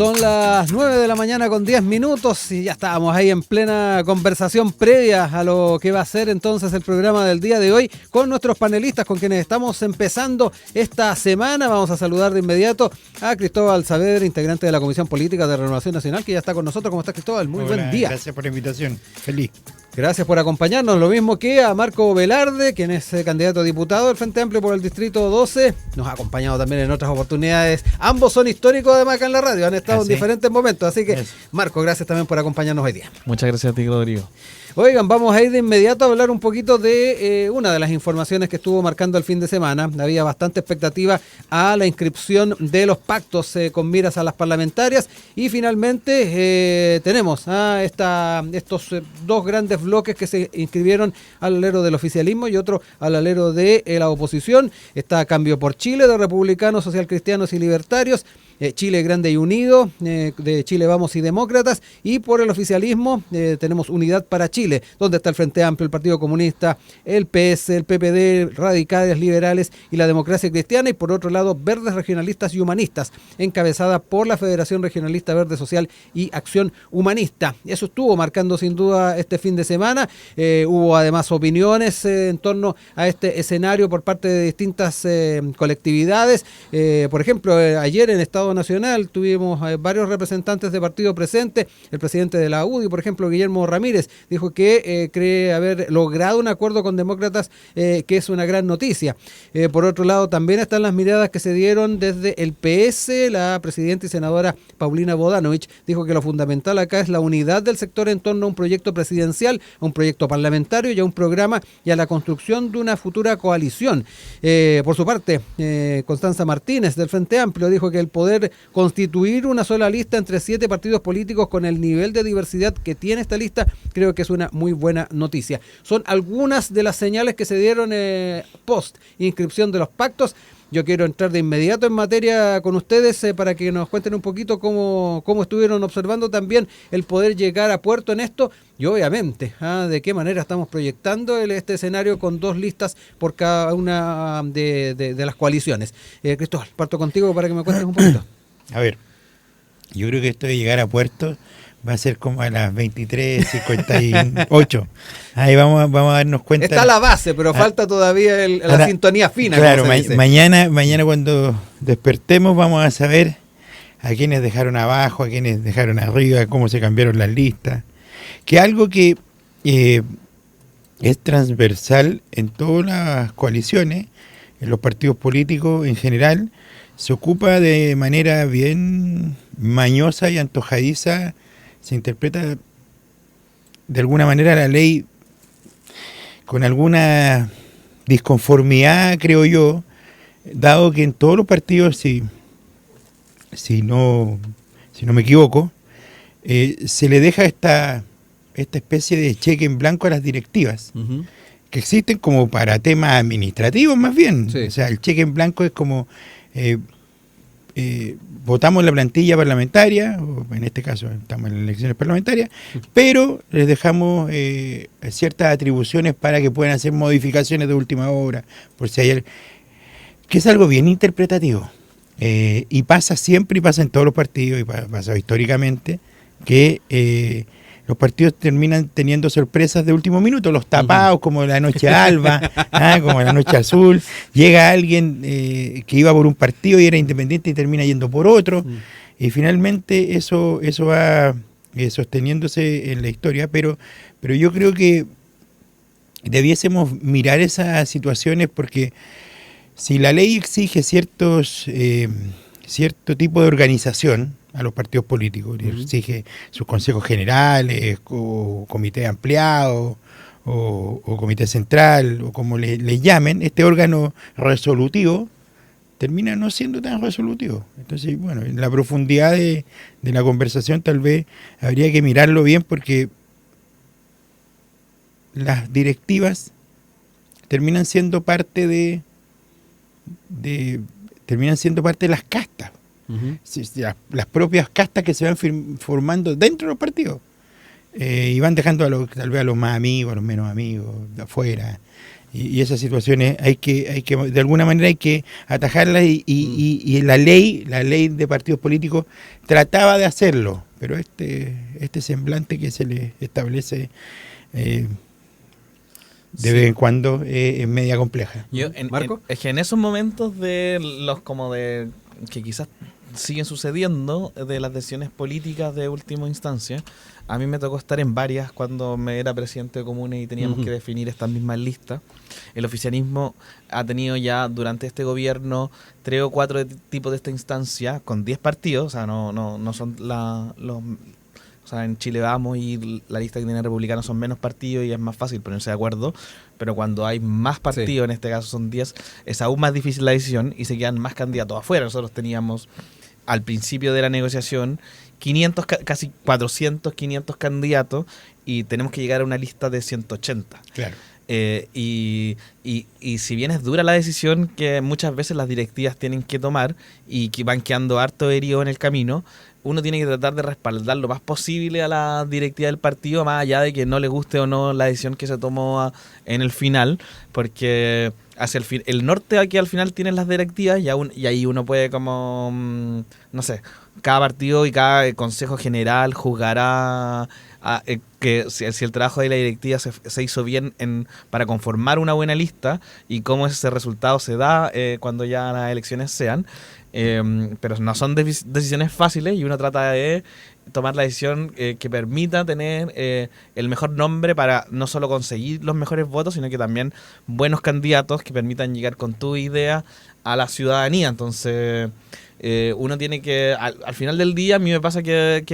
Son las 9 de la mañana con 10 minutos y ya estábamos ahí en plena conversación previa a lo que va a ser entonces el programa del día de hoy con nuestros panelistas con quienes estamos empezando esta semana. Vamos a saludar de inmediato a Cristóbal Saavedra, integrante de la Comisión Política de Renovación Nacional, que ya está con nosotros. ¿Cómo está, Cristóbal? Muy Hola, buen día. Gracias por la invitación. Feliz. Gracias por acompañarnos, lo mismo que a Marco Velarde, quien es candidato a diputado del Frente Amplio por el Distrito 12. Nos ha acompañado también en otras oportunidades. Ambos son históricos además acá en la radio, han estado en diferentes momentos. Así que, Marco, gracias también por acompañarnos hoy día. Muchas gracias a ti, Rodrigo. Oigan, vamos a ir de inmediato a hablar un poquito de una de las informaciones que estuvo marcando el fin de semana. Había bastante expectativa a la inscripción de los pactos con miras a las parlamentarias y finalmente tenemos a estos dos grandes bloques que se inscribieron al alero del oficialismo y otro al alero de la oposición. Está Cambio por Chile, de republicanos, socialcristianos y libertarios. Chile Grande y Unido, de Chile Vamos y Demócratas, y por el oficialismo tenemos Unidad para Chile, donde está el Frente Amplio, el Partido Comunista, el PS, el PPD, Radicales, Liberales y la Democracia Cristiana, y por otro lado Verdes Regionalistas y Humanistas, encabezada por la Federación Regionalista Verde Social y Acción Humanista. Eso estuvo marcando sin duda este fin de semana. Hubo además opiniones en torno a este escenario por parte de distintas colectividades. Por ejemplo, ayer en Estado Nacional tuvimos varios representantes de partido presentes. El presidente de la UDI, por ejemplo, Guillermo Ramírez, dijo que cree haber logrado un acuerdo con demócratas, que es una gran noticia. Por otro lado, también están las miradas que se dieron desde el PS. La presidenta y senadora Paulina Bodanovich dijo que lo fundamental acá es la unidad del sector en torno a un proyecto presidencial, a un proyecto parlamentario y a un programa y a la construcción de una futura coalición. Por su parte, Constanza Martínez del Frente Amplio dijo que el poder constituir una sola lista entre 7 partidos políticos con el nivel de diversidad que tiene esta lista, creo que es una muy buena noticia. Son algunas de las señales que se dieron post inscripción de los pactos. Yo quiero entrar de inmediato en materia con ustedes para que nos cuenten un poquito cómo estuvieron observando también el poder llegar a puerto en esto y obviamente de qué manera estamos proyectando este escenario con 2 listas por cada una de las coaliciones. Cristóbal, parto contigo para que me cuentes un poquito. A ver, yo creo que esto de llegar a puerto va a ser como a las 23:58. Ahí vamos a darnos cuenta. Está la base, pero falta todavía la sintonía fina. Claro, mañana cuando despertemos vamos a saber a quiénes dejaron abajo, a quiénes dejaron arriba, cómo se cambiaron las listas. Que algo que es transversal en todas las coaliciones, en los partidos políticos en general, se ocupa de manera bien mañosa y antojadiza. Se interpreta de alguna manera la ley con alguna disconformidad, creo yo, dado que en todos los partidos, si no me equivoco, se le deja esta especie de cheque en blanco a las directivas, que existen como para temas administrativos más bien. Sí. O sea, el cheque en blanco es como... votamos la plantilla parlamentaria, o en este caso estamos en las elecciones parlamentarias, pero les dejamos ciertas atribuciones para que puedan hacer modificaciones de última hora, por si hay que es algo bien interpretativo, y pasa siempre y pasa en todos los partidos y pasa históricamente que los partidos terminan teniendo sorpresas de último minuto, los tapados, como la noche alba, como la noche azul. Llega alguien que iba por un partido y era independiente y termina yendo por otro. Y finalmente eso va sosteniéndose en la historia. Pero yo creo que debiésemos mirar esas situaciones porque si la ley exige cierto tipo de organización a los partidos políticos, exige sus consejos generales, o comité ampliado, o comité central, o como le llamen, este órgano resolutivo termina no siendo tan resolutivo. Entonces, bueno, en la profundidad de la conversación tal vez habría que mirarlo bien porque las directivas terminan siendo parte de las castas. Las propias castas que se van formando dentro de los partidos y van dejando tal vez a los más amigos, a los menos amigos de afuera, Y esas situaciones hay que de alguna manera hay que atajarlas y la ley de partidos políticos trataba de hacerlo, pero este semblante que se le establece de vez en cuando es media compleja. ¿Marco? Es que en esos momentos de que quizás siguen sucediendo, de las decisiones políticas de última instancia, a mí me tocó estar en varias cuando me era presidente de comunes y teníamos que definir estas mismas listas. El oficialismo ha tenido ya durante este gobierno 3 o 4 tipos de esta instancia con 10 partidos, o sea, no son o sea, en Chile Vamos y la lista que tiene Republicanos son menos partidos y es más fácil ponerse de acuerdo, pero cuando hay más partidos, en este caso son 10, es aún más difícil la decisión y se quedan más candidatos afuera. Nosotros teníamos al principio de la negociación 500, casi 400, 500 candidatos y tenemos que llegar a una lista de 180. Claro. Y si bien es dura la decisión que muchas veces las directivas tienen que tomar y que van quedando harto heridos en el camino, uno tiene que tratar de respaldar lo más posible a la directiva del partido, más allá de que no le guste o no la decisión que se tomó en el final, porque hacia el norte aquí al final tienen las directivas y ahí uno puede como, no sé, cada partido y cada consejo general juzgará que si el trabajo de la directiva se hizo bien para conformar una buena lista y cómo ese resultado se da cuando ya las elecciones sean. Pero no son decisiones fáciles y uno trata de tomar la decisión que permita tener el mejor nombre para no solo conseguir los mejores votos, sino que también buenos candidatos que permitan llegar con tu idea a la ciudadanía. Entonces uno tiene que, al final del día, a mí me pasa que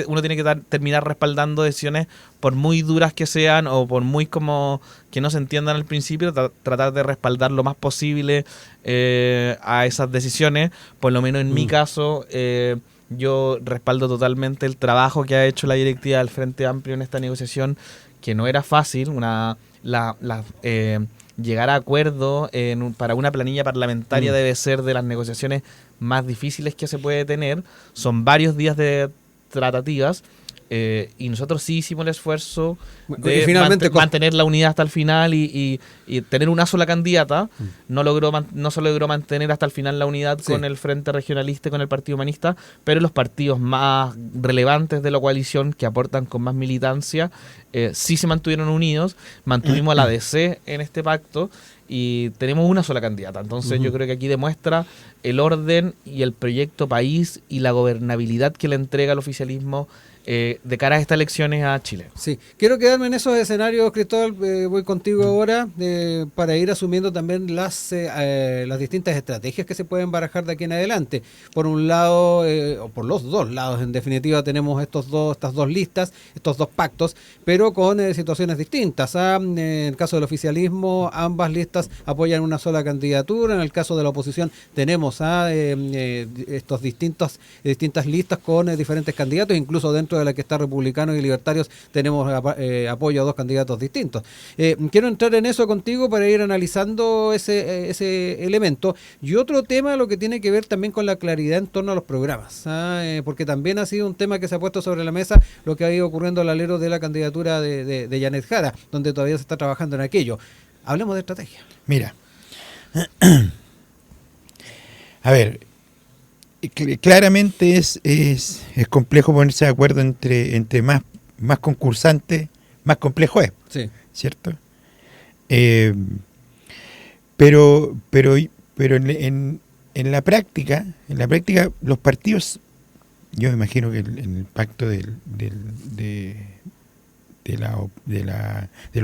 uno tiene que terminar respaldando decisiones por muy duras que sean o por muy como que no se entiendan al principio, tratar de respaldar lo más posible a esas decisiones. Por lo menos en mi caso, yo respaldo totalmente el trabajo que ha hecho la directiva del Frente Amplio en esta negociación, que no era fácil, llegar a acuerdo para una planilla parlamentaria debe ser de las negociaciones más difíciles que se puede tener. Son varios días de tratativas y nosotros sí hicimos el esfuerzo de finalmente mantener la unidad hasta el final y tener una sola candidata. No se logró mantener hasta el final la unidad con el Frente Regionalista y con el Partido Humanista, pero los partidos más relevantes de la coalición que aportan con más militancia sí se mantuvieron unidos. Mantuvimos a la DC en este pacto y tenemos una sola candidata. Entonces yo creo que aquí demuestra el orden y el proyecto país y la gobernabilidad que le entrega el oficialismo de cara a estas elecciones a Chile. Sí, quiero quedarme en esos escenarios, Cristóbal, voy contigo ahora para ir asumiendo también las distintas estrategias que se pueden barajar de aquí en adelante. Por un lado, o por los dos lados, en definitiva, tenemos estas dos listas, estos dos pactos, pero con situaciones distintas. En el caso del oficialismo, ambas listas apoyan una sola candidatura. En el caso de la oposición, tenemos estos distintas listas con diferentes candidatos, incluso dentro de la que está Republicanos y Libertarios tenemos apoyo a dos candidatos distintos. Quiero entrar en eso contigo para ir analizando ese elemento. Y otro tema, lo que tiene que ver también con la claridad en torno a los programas, porque también ha sido un tema que se ha puesto sobre la mesa lo que ha ido ocurriendo al alero de la candidatura de Janet Jara, donde todavía se está trabajando en aquello. Hablemos de estrategia. Mira, a ver, claramente es complejo ponerse de acuerdo entre más concursantes, más complejo es, sí, ¿cierto? Pero en la práctica los partidos, yo me imagino que en el pacto del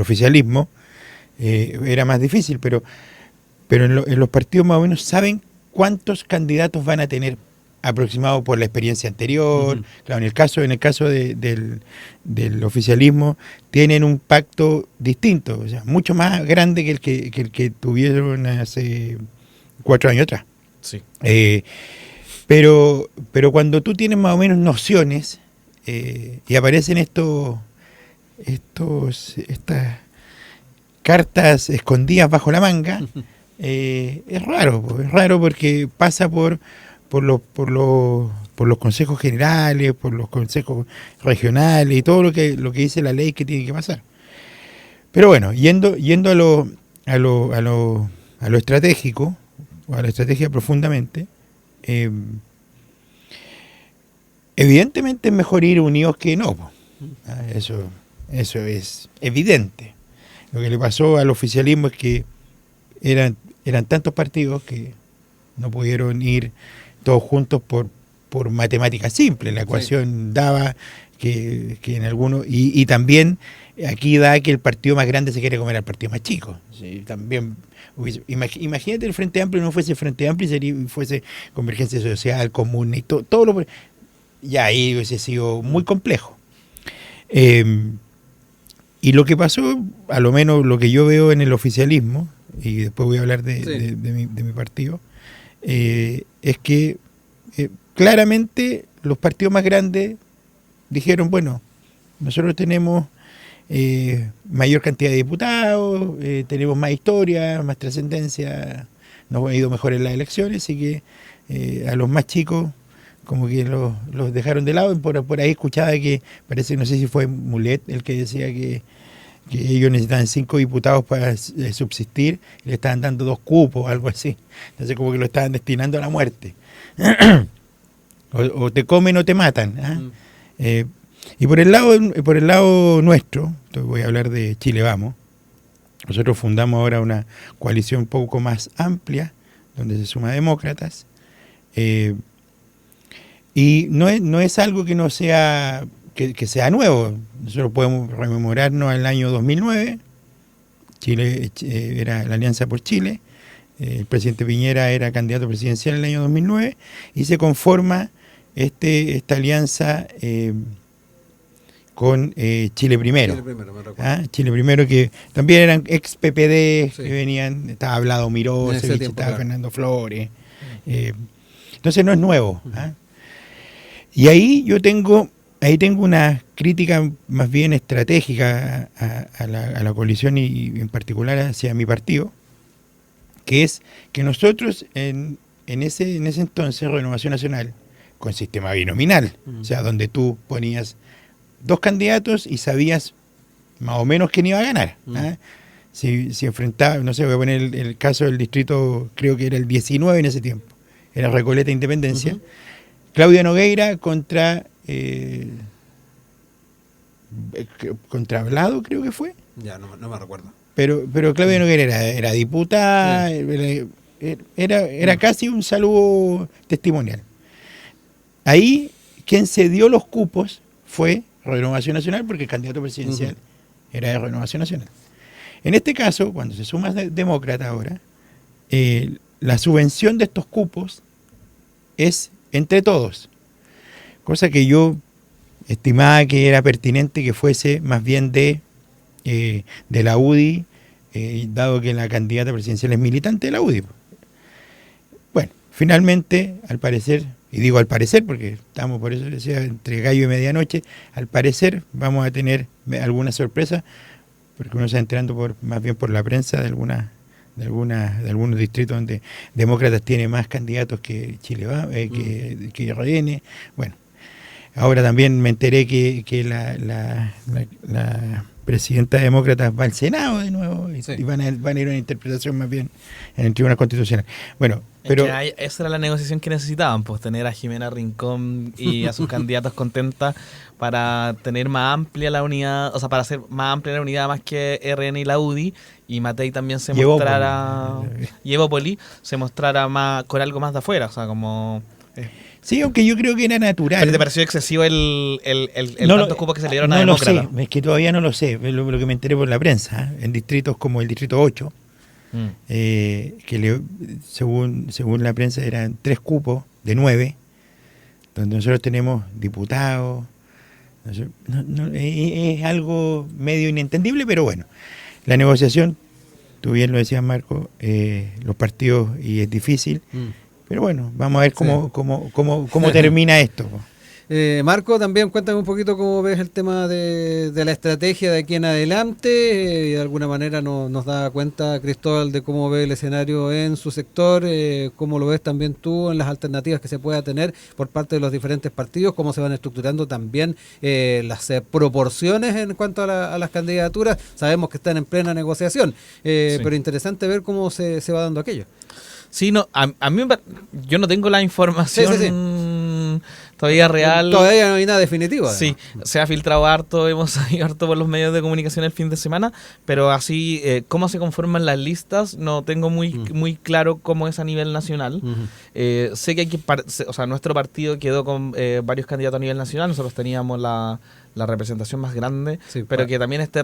oficialismo era más difícil, pero en los partidos más o menos saben cuántos candidatos van a tener aproximado por la experiencia anterior. Claro, en el caso del oficialismo tienen un pacto distinto, o sea, mucho más grande que el que tuvieron hace 4 años atrás. Sí. Pero cuando tú tienes más o menos nociones y aparecen estas cartas escondidas bajo la manga, es raro porque pasa por los consejos generales, por los consejos regionales y todo lo que dice la ley que tiene que pasar. Pero bueno, yendo a lo estratégico, o a la estrategia profundamente, evidentemente es mejor ir unidos que no. Eso es evidente. Lo que le pasó al oficialismo es que eran tantos partidos que no pudieron ir todos juntos por matemáticas simples. La ecuación daba que en algunos... Y también aquí da que el partido más grande se quiere comer al partido más chico. Sí, también imagínate el Frente Amplio no fuese Frente Amplio y fuese Convergencia Social, Común y todo lo... Ya ahí hubiese sido muy complejo. Y lo que pasó, a lo menos lo que yo veo en el oficialismo, y después voy a hablar de mi partido, es que claramente los partidos más grandes dijeron, bueno, nosotros tenemos mayor cantidad de diputados, tenemos más historia, más trascendencia, nos ha ido mejor en las elecciones, así que a los más chicos como que los dejaron de lado. Por ahí escuchaba que, parece, no sé si fue Mulet el que decía que ellos necesitaban 5 diputados para subsistir, y le estaban dando 2 cupos, algo así. Entonces como que lo estaban destinando a la muerte. o te comen o te matan. ¿Ah? Y por el lado nuestro, voy a hablar de Chile Vamos. Nosotros fundamos ahora una coalición un poco más amplia, donde se suma demócratas. Y no es algo que no sea que sea nuevo. Nosotros podemos rememorarnos al año 2009. Chile era la Alianza por Chile. El presidente Piñera era candidato presidencial en el año 2009 y se conforma esta alianza con Chile Primero. Chile Primero, me recuerdo. Chile Primero, que también eran ex PPD, Sí. que venían, estaba Vlado Mirosevich, estaba claro. Fernando Flores. Entonces no es nuevo. Y ahí tengo una crítica más bien estratégica a la coalición y en particular hacia mi partido, que es que nosotros en ese entonces, Renovación Nacional, con sistema binominal, o sea, donde tú ponías 2 candidatos y sabías más o menos quién iba a ganar. Si enfrentaba, no sé, voy a poner el caso del distrito, creo que era el 19 en ese tiempo, era Recoleta Independencia. Claudia Nogueira contra Vlado, creo que fue. Ya, no me recuerdo. Pero Claudia Nogueira era diputada, era casi un saludo testimonial. Ahí quien se dio los cupos fue Renovación Nacional, porque el candidato presidencial era de Renovación Nacional. En este caso, cuando se suma demócrata ahora, la subvención de estos cupos es entre todos, cosa que yo estimaba que era pertinente que fuese más bien de la UDI, dado que la candidata presidencial es militante de la UDI. Bueno, finalmente, al parecer, y digo al parecer porque estamos, por eso decía, entre gallo y medianoche, al parecer vamos a tener alguna sorpresa, porque uno se está enterando más bien por la prensa de algunos distritos donde demócratas tiene más candidatos que Chile que RN. Bueno, ahora también me enteré que la presidenta demócrata va al Senado de nuevo y van a ir a una interpretación más bien en el Tribunal Constitucional. Bueno, pero esa era la negociación que necesitaban, pues tener a Jimena Rincón y a sus candidatos contentas para tener más amplia la unidad, o sea, para hacer más amplia la unidad más que RN y la UDI, y Matei también se mostrara, y Evópoli se mostrara más con algo más de afuera, o sea, como... Sí, aunque yo creo que era natural. ¿Pero te pareció excesivo el tantos cupos que se le dieron a demócratas? No lo sé, es que todavía no lo sé, lo que me enteré por la prensa, en distritos como el distrito 8, que según la prensa eran 3 cupos de 9, donde nosotros tenemos diputados. Es algo medio inentendible, pero bueno, la negociación, tú bien lo decías, Marco, los partidos, y es difícil, pero bueno, vamos a ver cómo termina esto. Marco, también cuéntame un poquito cómo ves el tema de la estrategia de aquí en adelante. De alguna manera nos da cuenta Cristóbal de cómo ve el escenario en su sector, cómo lo ves también tú en las alternativas que se pueda tener por parte de los diferentes partidos, cómo se van estructurando también las proporciones en cuanto a las candidaturas. Sabemos que están en plena negociación, Sí. pero interesante ver cómo se va dando aquello. Sí, no, a mí yo no tengo la información todavía real. Todavía no hay nada definitivo. Sí, se ha filtrado harto, hemos sabido harto por los medios de comunicación el fin de semana, pero así, cómo se conforman las listas, no tengo muy claro cómo es a nivel nacional. Sé que o sea, nuestro partido quedó con varios candidatos a nivel nacional, nosotros teníamos la representación más grande, Sí, pero que también esté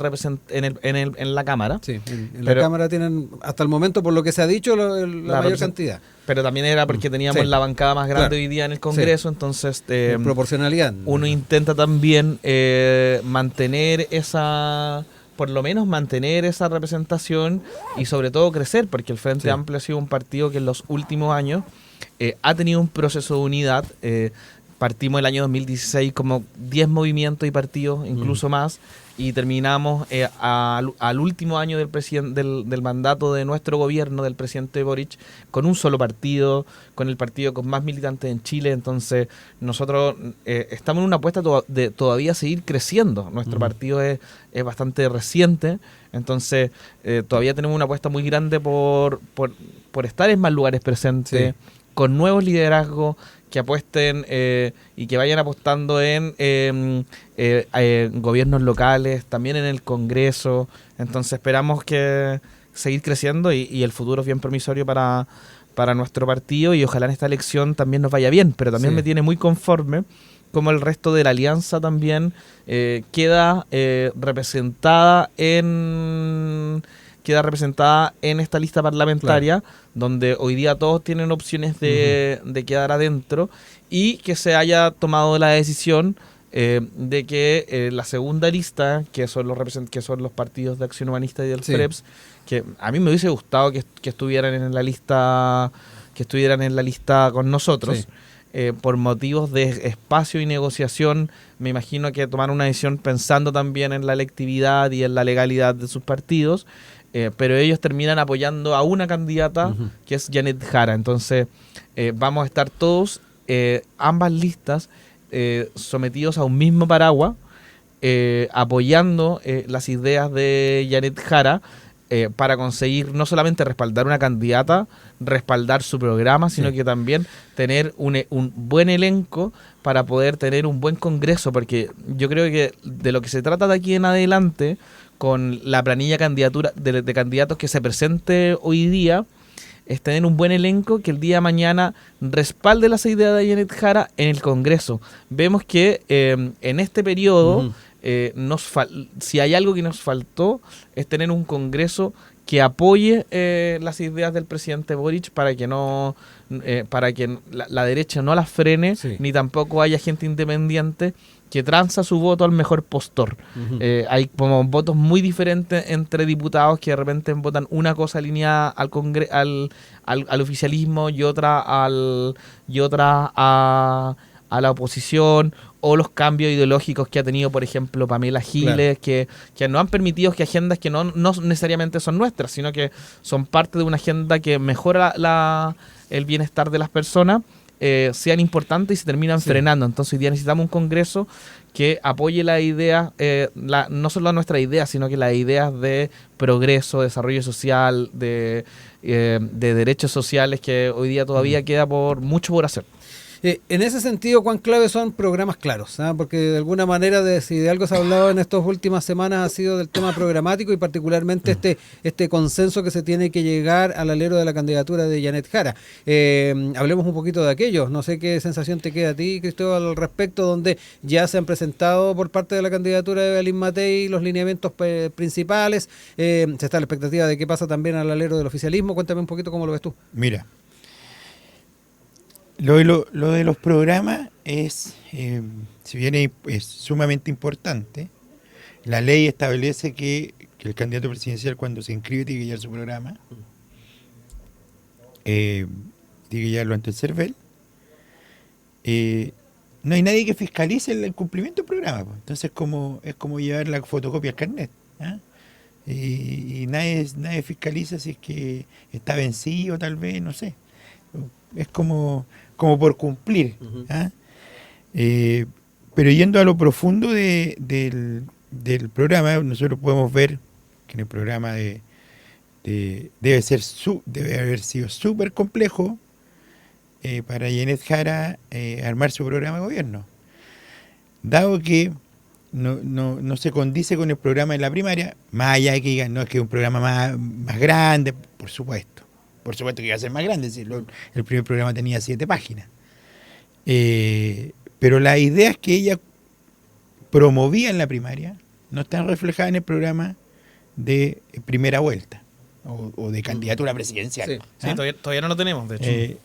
en la Cámara. Sí, en la Cámara tienen, hasta el momento, por lo que se ha dicho, la mayor cantidad. Pero también era porque teníamos la bancada más grande hoy día en el Congreso, entonces proporcionalidad. Uno intenta también mantener por lo menos mantener esa representación y sobre todo crecer, porque el Frente Amplio ha sido un partido que en los últimos años ha tenido un proceso de unidad. Partimos el año 2016 como 10 movimientos y partidos, incluso más, y terminamos al último año del mandato de nuestro gobierno, del presidente Boric, con un solo partido, con el partido con más militantes en Chile. Entonces nosotros estamos en una apuesta de todavía seguir creciendo. Nuestro partido es bastante reciente, entonces todavía tenemos una apuesta muy grande por estar en más lugares presentes, con nuevos liderazgos que apuesten y que vayan apostando en gobiernos locales, también en el Congreso. Entonces esperamos que seguir creciendo y el futuro es bien promisorio para nuestro partido, y ojalá en esta elección también nos vaya bien, pero también me tiene muy conforme como el resto de la alianza también queda representada en esta lista parlamentaria, donde hoy día todos tienen opciones de quedar adentro, y que se haya tomado la decisión de que la segunda lista, que son los partidos de Acción Humanista y del FREPS, que a mí me hubiese gustado que estuvieran en la lista, con nosotros. Por motivos de espacio y negociación, me imagino que tomaron una decisión pensando también en la electividad y en la legalidad de sus partidos, pero ellos terminan apoyando a una candidata que es Janet Jara. Entonces vamos a estar todos, ambas listas, sometidos a un mismo paraguas, apoyando las ideas de Janet Jara, para conseguir no solamente respaldar una candidata, respaldar su programa, sino que también tener un buen elenco para poder tener un buen congreso, porque yo creo que de lo que se trata de aquí en adelante, con la planilla de candidatos que se presente hoy día, es tener un buen elenco que el día de mañana respalde las ideas de Janet Jara en el Congreso. Vemos que en este periodo, si hay algo que nos faltó, es tener un Congreso que apoye las ideas del presidente Boric, para que la derecha no las frene, ni tampoco haya gente independiente que tranza su voto al mejor postor. Hay como votos muy diferentes entre diputados que de repente votan una cosa alineada al oficialismo y otra a la oposición, o los cambios ideológicos que ha tenido, por ejemplo, Pamela Giles, que no han permitido que agendas que no necesariamente son nuestras, sino que son parte de una agenda que mejora el bienestar de las personas, sean importantes y se terminan frenando. Entonces hoy día necesitamos un Congreso que apoye la idea, no solo nuestra idea, sino que las ideas de progreso, desarrollo social, de derechos sociales, que hoy día todavía queda mucho por hacer. En ese sentido, ¿cuán clave son programas claros? Porque de alguna manera, si de algo se ha hablado en estas últimas semanas, ha sido del tema programático, y particularmente este consenso que se tiene que llegar al alero de la candidatura de Janet Jara. Hablemos un poquito de aquello. No sé qué sensación te queda a ti, Cristóbal, al respecto, donde ya se han presentado por parte de la candidatura de Evelyn Matei los lineamientos principales. Se está a la expectativa de qué pasa también al alero del oficialismo. Cuéntame un poquito cómo lo ves tú. Mira, lo de los programas es, si bien es sumamente importante, la ley establece que el candidato presidencial, cuando se inscribe, tiene que llevar su programa, tiene que llevarlo ante el CERVEL, no hay nadie que fiscalice el cumplimiento del programa, pues. Entonces es como llevar la fotocopia al carnet, ¿ah? Y nadie fiscaliza si es que está vencido, tal vez, no sé. Es como por cumplir. ¿Ah? Pero yendo a lo profundo del programa, nosotros podemos ver que en el programa debe haber sido súper complejo para Janet Jara armar su programa de gobierno, dado que no se condice con el programa de la primaria, más allá de que digan, no, es que es un programa más grande, por supuesto que iba a ser más grande, si el primer programa tenía 7 páginas. Pero las ideas que ella promovía en la primaria no están reflejadas en el programa de primera vuelta o de candidatura presidencial. Sí, ¿Ah? todavía no lo tenemos, de hecho.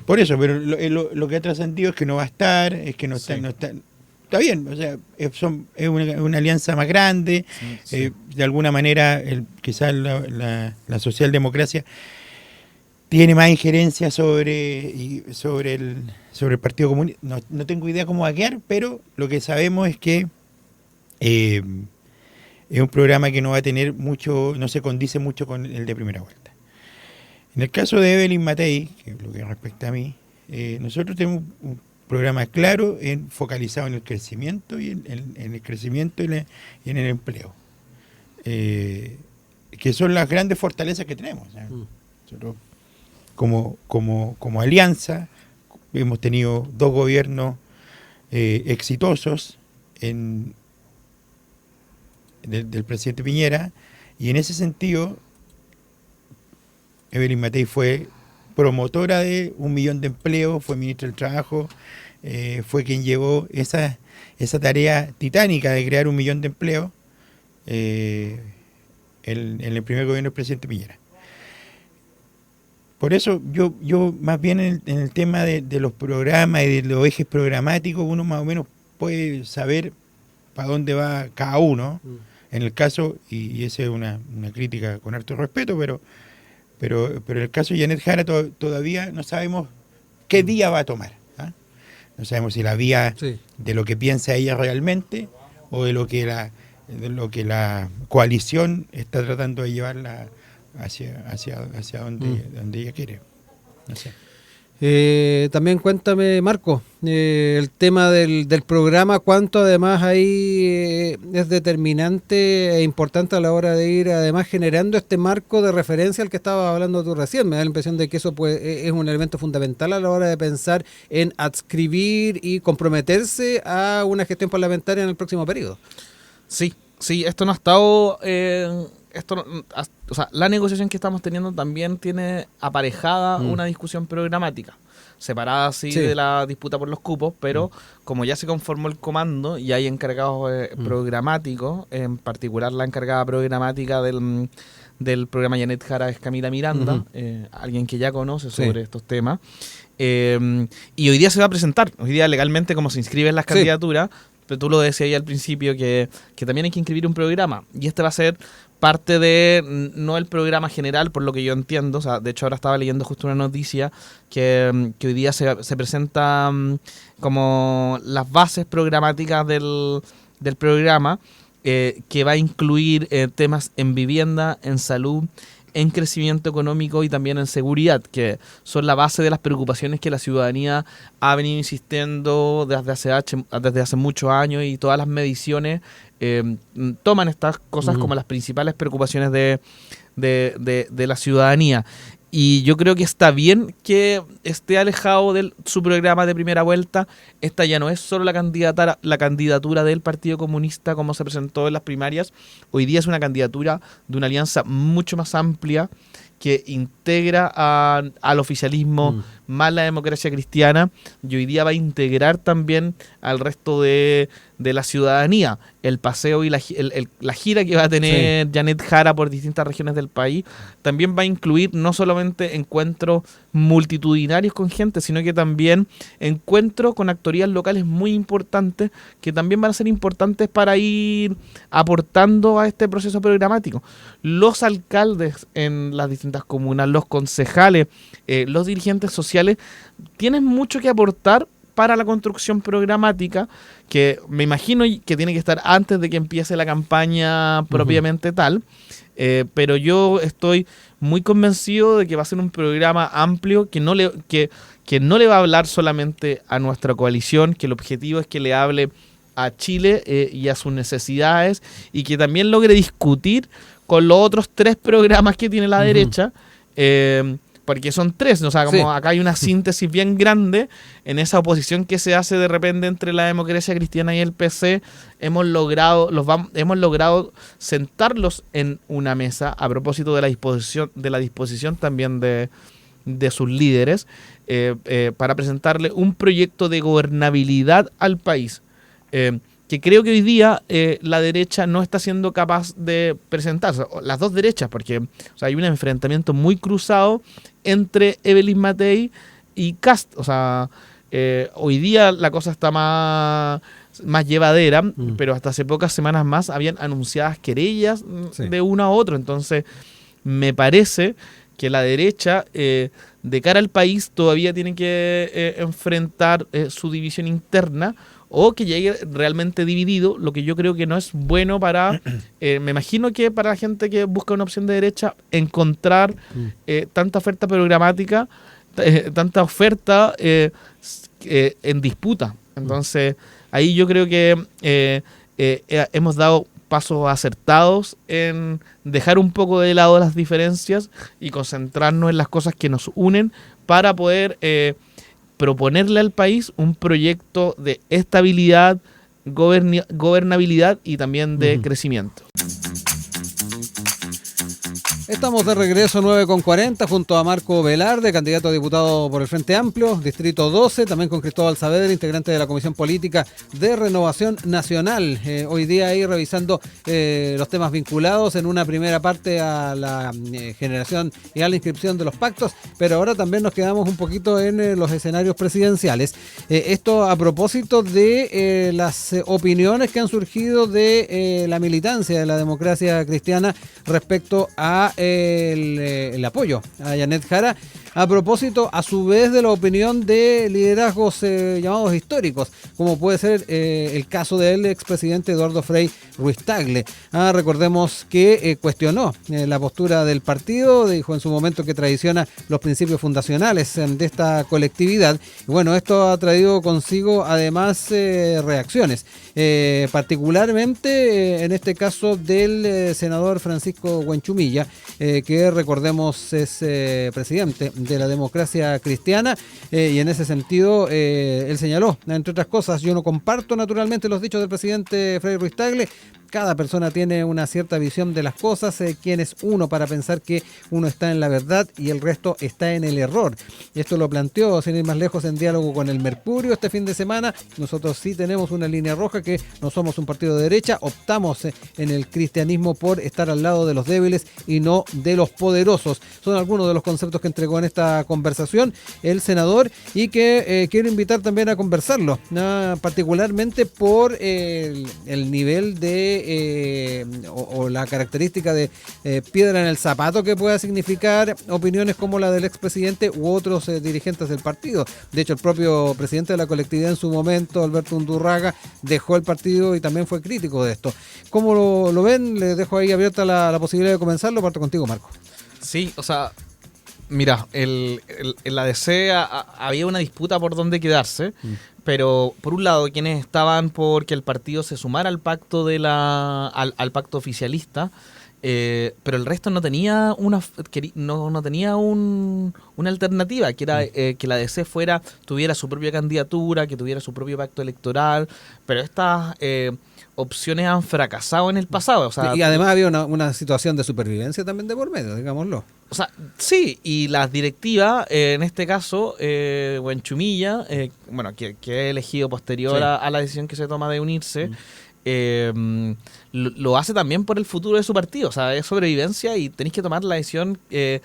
Por eso, pero lo que ha trascendido es que no va a estar, es que no está, está bien, o sea, es una alianza más grande, de alguna manera quizás la socialdemocracia tiene más injerencia sobre el Partido Comunista. No tengo idea cómo va a quedar, pero lo que sabemos es que es un programa que no va a tener mucho, no se condice mucho con el de primera vuelta. En el caso de Evelyn Matei, que es lo que respecta a mí, nosotros tenemos un programa claro, focalizado en el crecimiento y en el crecimiento y en el empleo, que son las grandes fortalezas que tenemos. Nosotros, como alianza, hemos tenido 2 gobiernos exitosos del presidente Piñera, y en ese sentido Evelyn Matei fue promotora de 1 millón de empleos, fue ministra del Trabajo, fue quien llevó esa tarea titánica de crear 1 millón de empleos en el primer gobierno del presidente Piñera. Por eso yo más bien en el tema de los programas y de los ejes programáticos, uno más o menos puede saber para dónde va cada uno. En el caso, y esa es una crítica con harto respeto, pero en el caso de Janet Jara todavía no sabemos qué vía va a tomar. ¿Ah? No sabemos si la vía de lo que piensa ella realmente o de lo que la coalición está tratando de llevarla hacia donde ella quiere. No sé. También cuéntame, Marco, el tema del programa, cuánto además ahí es determinante e importante a la hora de ir además generando este marco de referencia al que estabas hablando tú recién. Me da la impresión de que eso pues es un elemento fundamental a la hora de pensar en adscribir y comprometerse a una gestión parlamentaria en el próximo periodo. Sí, esto no ha estado... o sea, la negociación que estamos teniendo también tiene aparejada una discusión programática, separada de la disputa por los cupos, pero como ya se conformó el comando y hay encargados programáticos, en particular la encargada programática del programa Janet Jara es Camila Miranda, alguien que ya conoce sobre estos temas, y hoy día se va a presentar, hoy día legalmente como se inscriben las candidaturas, pero tú lo decías ahí al principio que también hay que inscribir un programa, y este va a ser parte de, no el programa general, por lo que yo entiendo, o sea, de hecho ahora estaba leyendo justo una noticia que hoy día se presenta como las bases programáticas del programa, que va a incluir temas en vivienda, en salud, en crecimiento económico y también en seguridad, que son la base de las preocupaciones que la ciudadanía ha venido insistiendo desde hace muchos años, y todas las mediciones toman estas cosas como las principales preocupaciones de la ciudadanía. Y yo creo que está bien que esté alejado de su programa de primera vuelta. Esta ya no es solo la candidatura del Partido Comunista como se presentó en las primarias. Hoy día es una candidatura de una alianza mucho más amplia que integra al oficialismo más la democracia cristiana, y hoy día va a integrar también al resto de la ciudadanía. El paseo y la gira que va a tener Janet Jara por distintas regiones del país también va a incluir no solamente encuentros multitudinarios con gente, sino que también encuentros con actorías locales muy importantes, que también van a ser importantes para ir aportando a este proceso programático. Los alcaldes en las distintas comunas, los concejales, los dirigentes sociales tienen mucho que aportar para la construcción programática, que me imagino que tiene que estar antes de que empiece la campaña propiamente tal, pero yo estoy muy convencido de que va a ser un programa amplio que no le va a hablar solamente a nuestra coalición, que el objetivo es que le hable a Chile y a sus necesidades, y que también logre discutir con los otros 3 programas que tiene la derecha, porque son 3, o sea, como acá hay una síntesis bien grande en esa oposición que se hace de repente entre la Democracia Cristiana y el PC. Hemos logrado sentarlos en una mesa a propósito de la disposición también de sus líderes, para presentarle un proyecto de gobernabilidad al país, que creo que hoy día la derecha no está siendo capaz de presentarse, las dos derechas, porque hay un enfrentamiento muy cruzado entre Evelyn Matei y Kast. O sea, hoy día la cosa está más llevadera, pero hasta hace pocas semanas más habían anunciadas querellas de uno a otro. Entonces, me parece que la derecha, de cara al país, todavía tiene que enfrentar su división interna, o que llegue realmente dividido, lo que yo creo que no es bueno para, me imagino que para la gente que busca una opción de derecha, encontrar tanta oferta programática, tanta oferta en disputa. Entonces, ahí yo creo que hemos dado pasos acertados en dejar un poco de lado las diferencias y concentrarnos en las cosas que nos unen para poder proponerle al país un proyecto de estabilidad, gobernabilidad y también de crecimiento. Estamos de regreso 9:40 junto a Marco Velarde, candidato a diputado por el Frente Amplio, Distrito 12, también con Cristóbal Saavedra, integrante de la Comisión Política de Renovación Nacional. Hoy día ahí revisando los temas vinculados en una primera parte a la generación y a la inscripción de los pactos, pero ahora también nos quedamos un poquito en los escenarios presidenciales. Esto a propósito de las opiniones que han surgido de la militancia de la democracia cristiana respecto a el apoyo a Yanet Jara, a propósito a su vez de la opinión de liderazgos llamados históricos, como puede ser el caso del expresidente Eduardo Frei Ruiz-Tagle. Recordemos que cuestionó la postura del partido, dijo en su momento que traiciona los principios fundacionales de esta colectividad, y bueno, esto ha traído consigo además reacciones, particularmente en este caso del senador Francisco Huenchumilla, que recordemos es presidente de la democracia cristiana, y en ese sentido él señaló, entre otras cosas: yo no comparto naturalmente los dichos del presidente Frei Ruiz-Tagle. Cada persona tiene una cierta visión de las cosas, quién es uno para pensar que uno está en la verdad y el resto está en el error. Esto lo planteó, sin ir más lejos, en diálogo con el Mercurio este fin de semana. Nosotros sí tenemos una línea roja, que no somos un partido de derecha, optamos en el cristianismo por estar al lado de los débiles y no de los poderosos. Son algunos de los conceptos que entregó en esta conversación el senador, y que quiero invitar también a conversarlo, particularmente por el nivel de o la característica de piedra en el zapato que pueda significar opiniones como la del expresidente u otros dirigentes del partido. De hecho, el propio presidente de la colectividad en su momento, Alberto Undurraga, dejó el partido y también fue crítico de esto. ¿Cómo lo ven? Les dejo ahí abierta la posibilidad de comenzarlo. Parto contigo, Marco. Sí, o sea, mira, en la DC había una disputa por dónde quedarse, pero por un lado quienes estaban por que el partido se sumara al pacto al pacto oficialista, pero el resto no tenía una alternativa, que era que la DC tuviera su propia candidatura, que tuviera su propio pacto electoral, pero estas opciones han fracasado en el pasado. O sea, y además había una situación de supervivencia también de por medio, digámoslo. O sea, sí, y las directivas, en este caso, Huenchumilla, que he elegido posterior a la decisión que se toma de unirse, lo hace también por el futuro de su partido. O sea, es sobrevivencia y tenéis que tomar la decisión que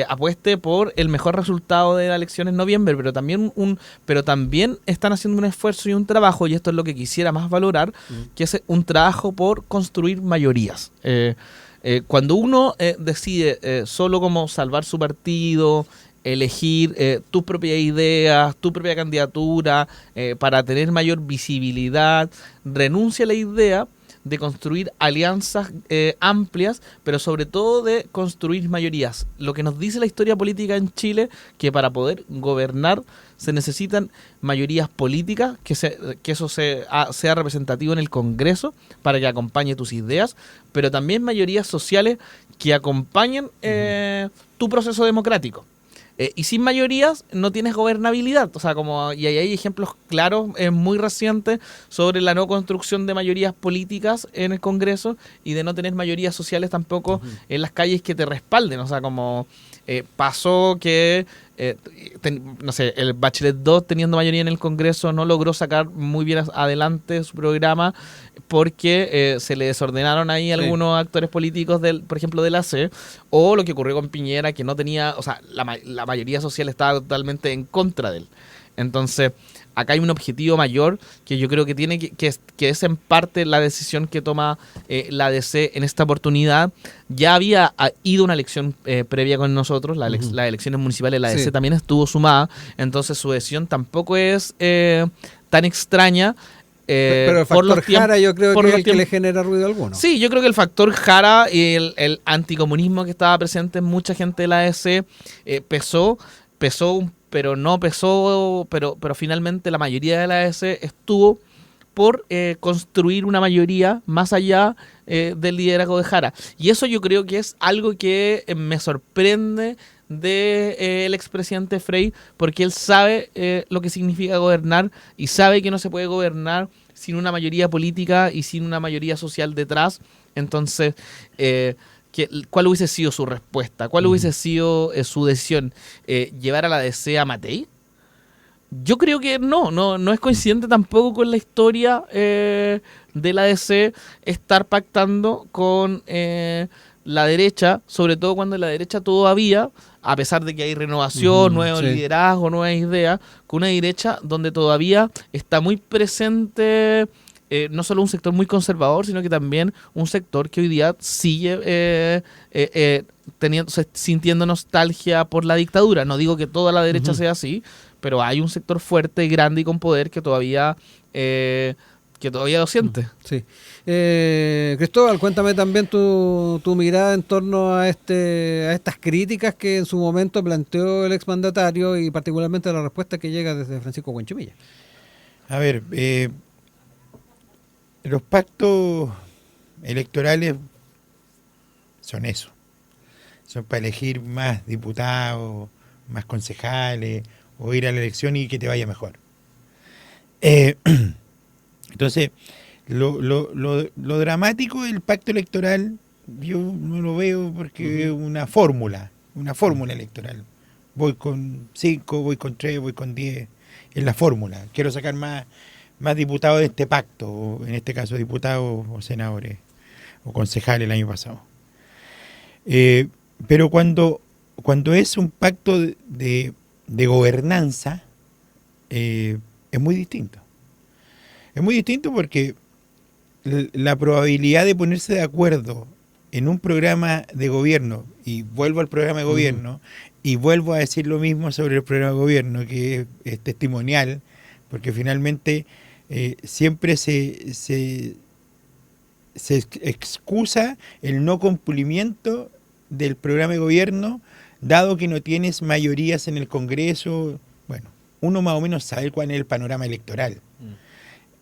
apueste por el mejor resultado de la elección en noviembre, pero también están haciendo un esfuerzo y un trabajo, y esto es lo que quisiera más valorar, que es un trabajo por construir mayorías. Cuando uno decide solo como salvar su partido elegir tus propias ideas, tu propia candidatura, para tener mayor visibilidad. Renuncia a la idea de construir alianzas amplias, pero sobre todo de construir mayorías. Lo que nos dice la historia política en Chile, que para poder gobernar se necesitan mayorías políticas, que eso sea representativo en el Congreso para que acompañe tus ideas, pero también mayorías sociales que acompañen tu proceso democrático. Y sin mayorías no tienes gobernabilidad. O sea, y hay ejemplos claros muy recientes sobre la no construcción de mayorías políticas en el Congreso y de no tener mayorías sociales tampoco en las calles que te respalden. O sea, pasó que, no sé, el Bachelet 2 teniendo mayoría en el Congreso no logró sacar muy bien adelante su programa porque se le desordenaron ahí algunos actores políticos, por ejemplo, de la C, o lo que ocurrió con Piñera, que no tenía, o sea, la mayoría social estaba totalmente en contra de él. Entonces, acá hay un objetivo mayor que yo creo que tiene que es en parte la decisión que toma la DC en esta oportunidad. Ya había ido una elección previa con nosotros, las elecciones municipales, la DC también estuvo sumada, entonces su decisión tampoco es tan extraña. Pero el factor Jara yo creo que es el que le genera ruido alguno. Sí, yo creo que el factor Jara y el anticomunismo que estaba presente en mucha gente de la DC pesó, pero finalmente la mayoría de la DC estuvo por construir una mayoría más allá del liderazgo de Jara. Y eso yo creo que es algo que me sorprende del expresidente Frey, porque él sabe lo que significa gobernar y sabe que no se puede gobernar sin una mayoría política y sin una mayoría social detrás. Entonces, ¿cuál hubiese sido su respuesta? ¿Cuál hubiese sido su decisión? ¿Llevar a la DC a Matei? Yo creo que no es coincidente tampoco con la historia de la DC estar pactando con la derecha, sobre todo cuando la derecha todavía, a pesar de que hay renovación, nuevo liderazgo, nuevas ideas, con una derecha donde todavía está muy presente no solo un sector muy conservador, sino que también un sector que hoy día sigue sintiendo nostalgia por la dictadura. No digo que toda la derecha sea así, pero hay un sector fuerte, grande y con poder que todavía lo siente. Sí. Cristóbal, cuéntame también tu mirada en torno a estas críticas que en su momento planteó el exmandatario y particularmente la respuesta que llega desde Francisco Huenchumilla. A ver, los pactos electorales son eso. Son para elegir más diputados, más concejales, o ir a la elección y que te vaya mejor. Entonces, lo dramático del pacto electoral, yo no lo veo porque es una fórmula electoral. Voy con 5, voy con 3, voy con 10, es la fórmula. Quiero sacar más diputados de este pacto, o en este caso diputados o senadores o concejales el año pasado. Pero cuando es un pacto de gobernanza, es muy distinto. Es muy distinto porque la probabilidad de ponerse de acuerdo en un programa de gobierno, y vuelvo al programa de gobierno, y vuelvo a decir lo mismo sobre el programa de gobierno, que es testimonial, porque finalmente siempre se excusa el no cumplimiento del programa de gobierno, dado que no tienes mayorías en el Congreso. Bueno, uno más o menos sabe cuál es el panorama electoral.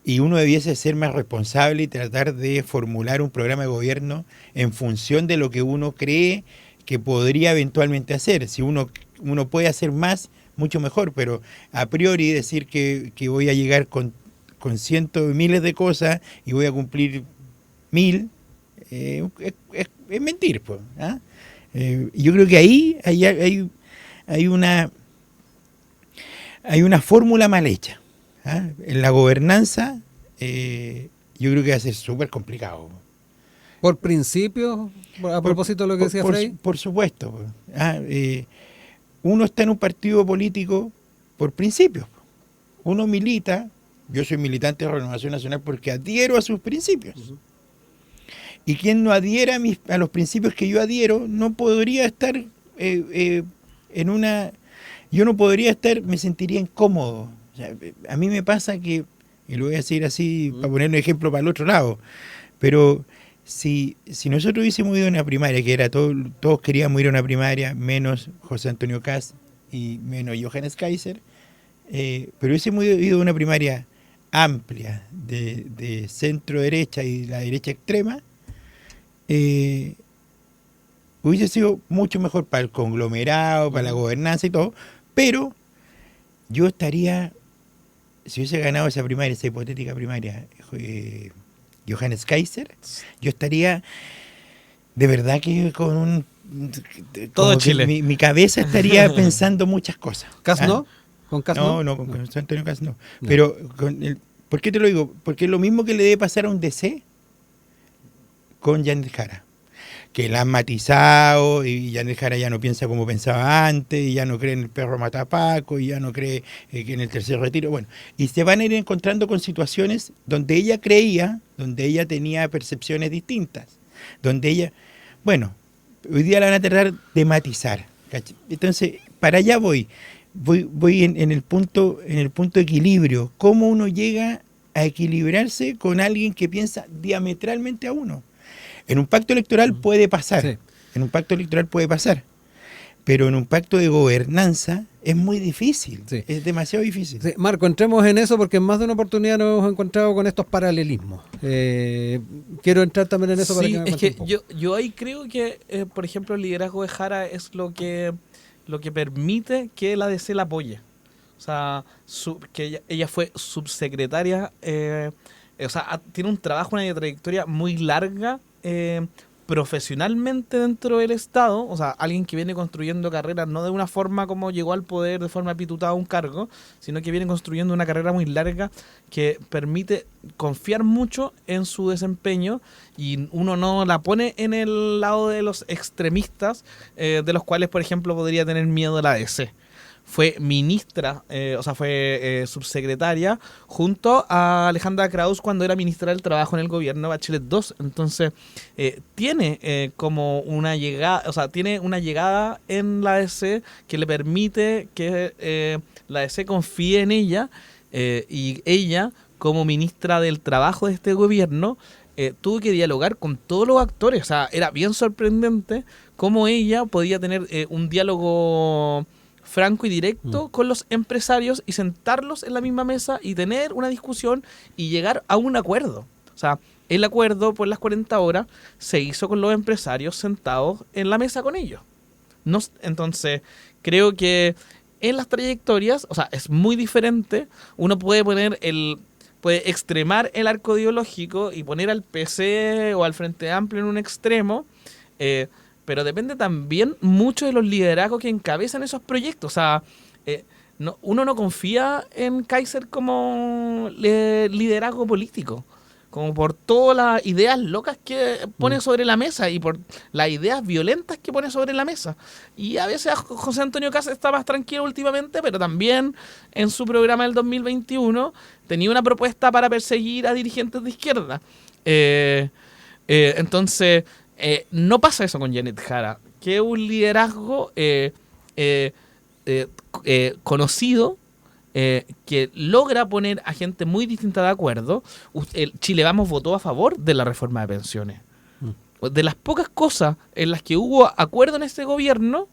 Y uno debiese ser más responsable y tratar de formular un programa de gobierno en función de lo que uno cree que podría eventualmente hacer. Si uno puede hacer más, mucho mejor, pero a priori decir que voy a llegar con cientos de miles de cosas y voy a cumplir 1000, es mentir, pues. ¿Ah? Yo creo que ahí hay una fórmula mal hecha. ¿Ah? En la gobernanza, yo creo que va a ser súper complicado. ¿Por principio? A propósito de lo que decía Frey. Por supuesto. Uno está en un partido político por principios. Uno milita, yo soy militante de Renovación Nacional porque adhiero a sus principios. Y quien no adhiera a los principios que yo adhiero, no podría estar en una yo no podría estar, me sentiría incómodo. O sea, a mí me pasa que, y lo voy a decir así para poner un ejemplo para el otro lado, pero si nosotros hubiésemos ido a una primaria, que era todos queríamos ir a una primaria, menos José Antonio Kast y menos Johannes Kaiser, pero hubiésemos ido a una primaria amplia de centro derecha y la derecha extrema, hubiese sido mucho mejor para el conglomerado, para la gobernanza y todo, pero yo estaría, si hubiese ganado esa primaria, esa hipotética primaria, Johannes Kaiser, yo estaría de verdad que con un... Todo Chile. Mi cabeza estaría pensando muchas cosas. ¿Kast no? ¿Con Kast no? No, con José Antonio Kast no. Pero, ¿por qué te lo digo? Porque es lo mismo que le debe pasar a un DC con Janet Jara, que la han matizado y Janet Jara ya no piensa como pensaba antes, y ya no cree en el perro matapaco, y ya no cree que en el tercer retiro. Bueno, y se van a ir encontrando con situaciones donde ella creía, donde ella tenía percepciones distintas, donde ella, bueno, hoy día la van a tratar de matizar. ¿Cachai? Entonces, para allá voy en el punto de equilibrio. ¿Cómo uno llega a equilibrarse con alguien que piensa diametralmente a uno? En un pacto electoral puede pasar, Sí. Pero en un pacto de gobernanza es muy difícil, Sí. es demasiado difícil. Sí, Marco, entremos en eso porque en más de una oportunidad nos hemos encontrado con estos paralelismos. Quiero entrar también en eso para Sí, que me es cuente que un poco. yo ahí creo que, por ejemplo, el liderazgo de Jara es lo que permite que la DC la apoye. O sea, que ella fue subsecretaria, o sea, tiene un trabajo, una trayectoria muy larga profesionalmente dentro del Estado. O sea, alguien que viene construyendo carreras no de una forma como llegó al poder, de forma pitutada a un cargo, sino que viene construyendo una carrera muy larga que permite confiar mucho en su desempeño, y uno no la pone en el lado de los extremistas, de los cuales, por ejemplo, podría tener miedo la DC. Fue ministra, o sea, fue subsecretaria junto a Alejandra Krauss cuando era ministra del Trabajo en el gobierno Bachelet II. Entonces, tiene como una llegada, o sea, tiene una llegada en la DC que le permite que la DC confíe en ella, y ella, como ministra del Trabajo de este gobierno, tuvo que dialogar con todos los actores. O sea, era bien sorprendente cómo ella podía tener un diálogo franco y directo con los empresarios y sentarlos en la misma mesa y tener una discusión y llegar a un acuerdo. O sea, el acuerdo por las 40 horas se hizo con los empresarios sentados en la mesa con ellos. Entonces, creo que en las trayectorias, o sea, es muy diferente. Uno puede puede extremar el arco ideológico y poner al PC o al Frente Amplio en un extremo, pero depende también mucho de los liderazgos que encabezan esos proyectos. O sea, uno no confía en Kaiser como liderazgo político, como por todas las ideas locas que pone sobre la mesa y por las ideas violentas que pone sobre la mesa. Y a veces José Antonio Kast está más tranquilo últimamente, pero también en su programa del 2021 tenía una propuesta para perseguir a dirigentes de izquierda. Entonces, no pasa eso con Janet Jara, que es un liderazgo conocido, que logra poner a gente muy distinta de acuerdo. Chile Vamos votó a favor de la reforma de pensiones. De las pocas cosas en las que hubo acuerdo en este gobierno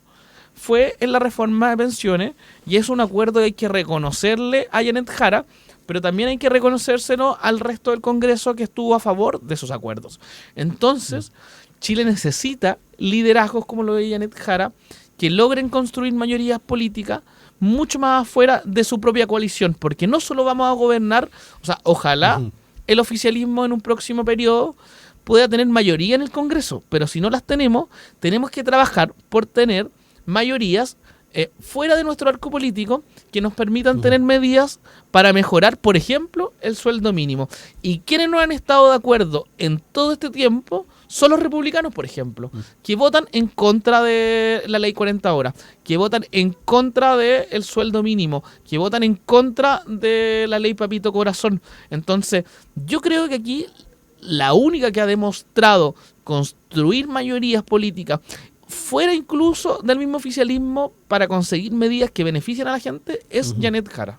fue en la reforma de pensiones, y es un acuerdo que hay que reconocerle a Janet Jara, pero también hay que reconocérselo al resto del Congreso que estuvo a favor de esos acuerdos. Entonces, Chile necesita liderazgos como lo de Janet Jara, que logren construir mayorías políticas mucho más afuera de su propia coalición, porque no solo vamos a gobernar, o sea, ojalá el oficialismo en un próximo periodo pueda tener mayoría en el Congreso, pero si no las tenemos que trabajar por tener mayorías fuera de nuestro arco político que nos permitan tener medidas para mejorar, por ejemplo, el sueldo mínimo. Y quienes no han estado de acuerdo en todo este tiempo son los republicanos, por ejemplo, que votan en contra de la ley 40 horas, que votan en contra del sueldo mínimo, que votan en contra de la ley Papito Corazón. Entonces, yo creo que aquí la única que ha demostrado construir mayorías políticas fuera incluso del mismo oficialismo para conseguir medidas que beneficien a la gente es Janet Jara.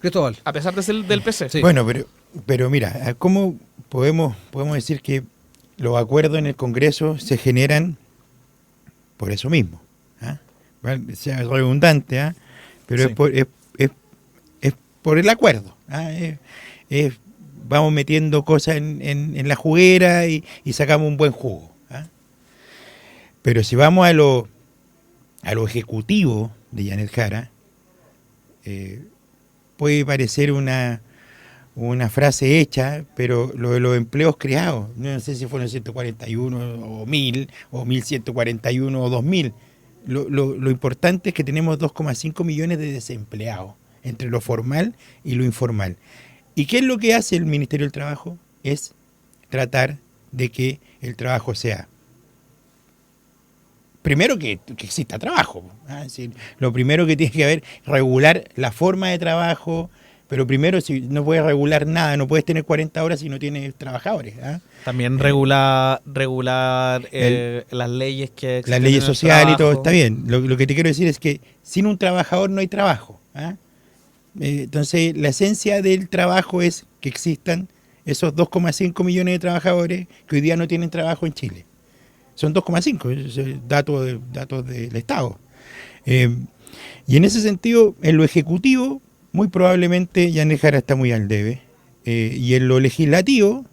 Cristóbal. A pesar de ser del PC. Sí. Bueno, pero mira, ¿cómo podemos decir que los acuerdos en el Congreso se generan por eso mismo? ¿Ah? Vale, sea redundante, ¿ah? Pero Sí. es por el acuerdo. ¿Ah? Vamos metiendo cosas en la juguera y sacamos un buen jugo. ¿Ah? Pero si vamos a lo ejecutivo de Janet Jara, puede parecer una frase hecha, pero lo de los empleos creados, no sé si fueron 141 o 1000 o 1141 o 2000. Lo importante es que tenemos 2,5 millones de desempleados entre lo formal y lo informal. ¿Y qué es lo que hace el Ministerio del Trabajo? Es tratar de que el trabajo sea, primero que exista trabajo. Es decir, lo primero que tiene que haber, regular la forma de trabajo, pero primero, si no puedes regular nada, no puedes tener 40 horas si no tienes trabajadores. ¿Ah? También regular las leyes que existen Las leyes en el sociales y todo trabajo. está bien. Lo que te quiero decir es que sin un trabajador no hay trabajo. ¿Ah? Entonces, la esencia del trabajo es que existan esos 2,5 millones de trabajadores que hoy día no tienen trabajo en Chile. Son 2,5, datos del Estado. Y en ese sentido, en lo ejecutivo, muy probablemente Janet Jara está muy al debe. Y en lo legislativo,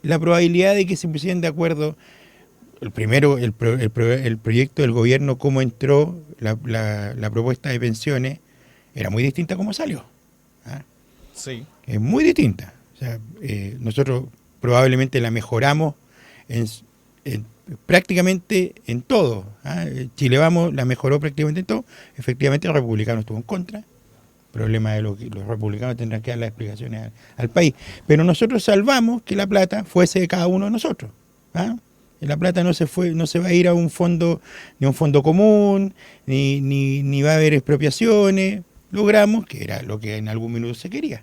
la probabilidad de que se pusieran de acuerdo, el proyecto del gobierno, cómo entró la propuesta de pensiones, era muy distinta a cómo salió. ¿Ah? Sí. Es muy distinta. O sea, nosotros probablemente la mejoramos prácticamente en todo. ¿Ah? Chile Vamos la mejoró prácticamente en todo. Efectivamente, los republicanos estuvo en contra. Problema de los republicanos tendrán que dar las explicaciones al país. Pero nosotros salvamos que la plata fuese de cada uno de nosotros. ¿Ah? La plata no se va a ir a un fondo, ni a un fondo común, ni va a haber expropiaciones. Logramos, que era lo que en algún minuto se quería.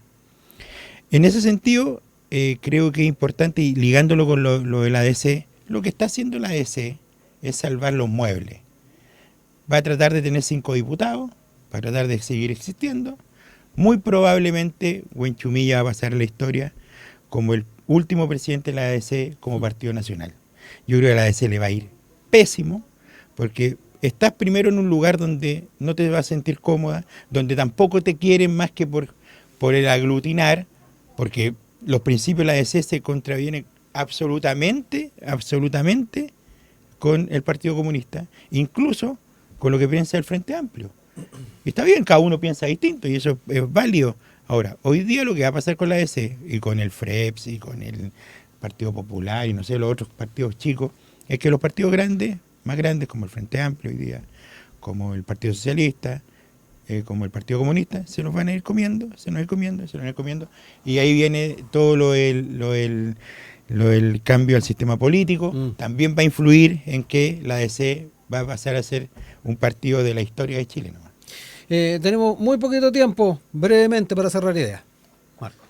En ese sentido, creo que es importante, y ligándolo con lo de la ADC, lo que está haciendo la ADC es salvar los muebles. Va a tratar de tener 5 diputados, va a tratar de seguir existiendo. Muy probablemente Huenchumilla va a pasar a la historia como el último presidente de la ADC como partido nacional. Yo creo que a la ADC le va a ir pésimo, porque estás primero en un lugar donde no te vas a sentir cómoda, donde tampoco te quieren más que por el aglutinar, porque los principios de la ADC se contravienen absolutamente con el Partido Comunista, incluso con lo que piensa el Frente Amplio. Y está bien, cada uno piensa distinto y eso es válido. Ahora, hoy día lo que va a pasar con la ADC y con el FREPS y con el Partido Popular y no sé, los otros partidos chicos, es que los partidos grandes, más grandes como el Frente Amplio hoy día, como el Partido Socialista, como el Partido Comunista, se los van a ir comiendo, y ahí viene todo lo del cambio al sistema político. También va a influir en que la ADC va a pasar a ser un partido de la historia de Chile nomás. Tenemos muy poquito tiempo, brevemente, para cerrar ideas. Marco.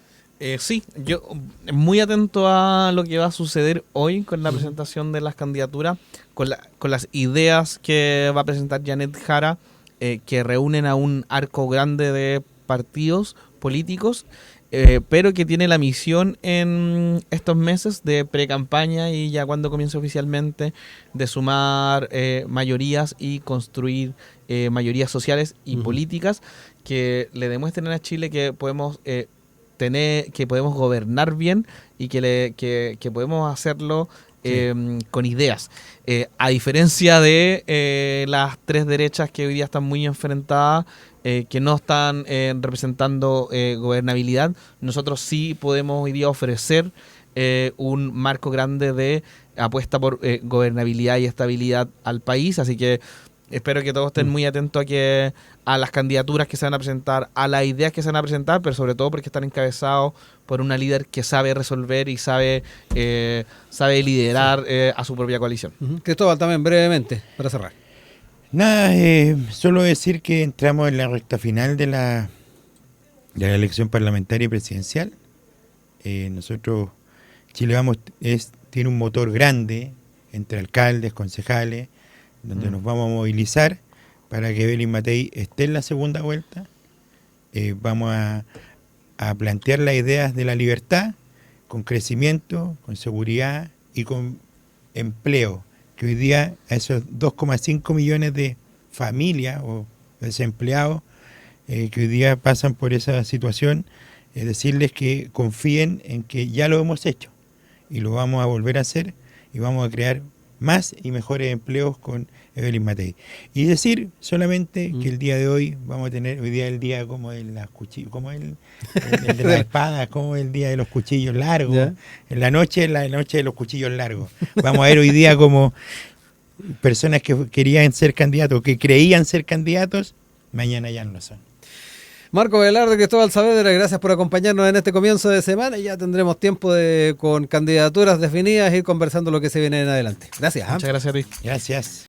Sí, yo muy atento a lo que va a suceder hoy con la presentación de las candidaturas, con las ideas que va a presentar Janet Jara, que reúnen a un arco grande de partidos políticos, pero que tiene la misión en estos meses de pre-campaña y ya cuando comience oficialmente de sumar mayorías y construir mayorías sociales y políticas que le demuestren a Chile que podemos que podemos gobernar bien y que podemos hacerlo con ideas. A diferencia de las tres derechas que hoy día están muy enfrentadas, que no están representando gobernabilidad, nosotros sí podemos hoy día ofrecer un marco grande de apuesta por gobernabilidad y estabilidad al país, así que espero que todos estén muy atentos a las candidaturas que se van a presentar, a las ideas que se van a presentar, pero sobre todo porque están encabezados por una líder que sabe resolver y sabe liderar a su propia coalición. Cristóbal, también brevemente, para cerrar. Nada, solo decir que entramos en la recta final de la elección parlamentaria y presidencial. Nosotros, Chile Vamos tiene un motor grande entre alcaldes, concejales, donde nos vamos a movilizar para que Evelyn Matei esté en la segunda vuelta. Vamos a plantear las ideas de la libertad con crecimiento, con seguridad y con empleo, que hoy día a esos 2,5 millones de familias o desempleados que hoy día pasan por esa situación, decirles que confíen en que ya lo hemos hecho y lo vamos a volver a hacer y vamos a crear más y mejores empleos con Evelyn Matei. Y decir solamente que el día de hoy vamos a tener, hoy día el día como de las cuchillas, como el de las espadas, como el día de los cuchillos largos, ¿Ya? en la noche de los cuchillos largos. Vamos a ver hoy día como personas que querían ser candidatos, que creían ser candidatos, mañana ya no lo son. Marco Velarde, Cristóbal Saavedra, gracias por acompañarnos en este comienzo de semana y ya tendremos tiempo de, con candidaturas definidas, ir conversando lo que se viene en adelante. Gracias. Muchas gracias a ti. Gracias.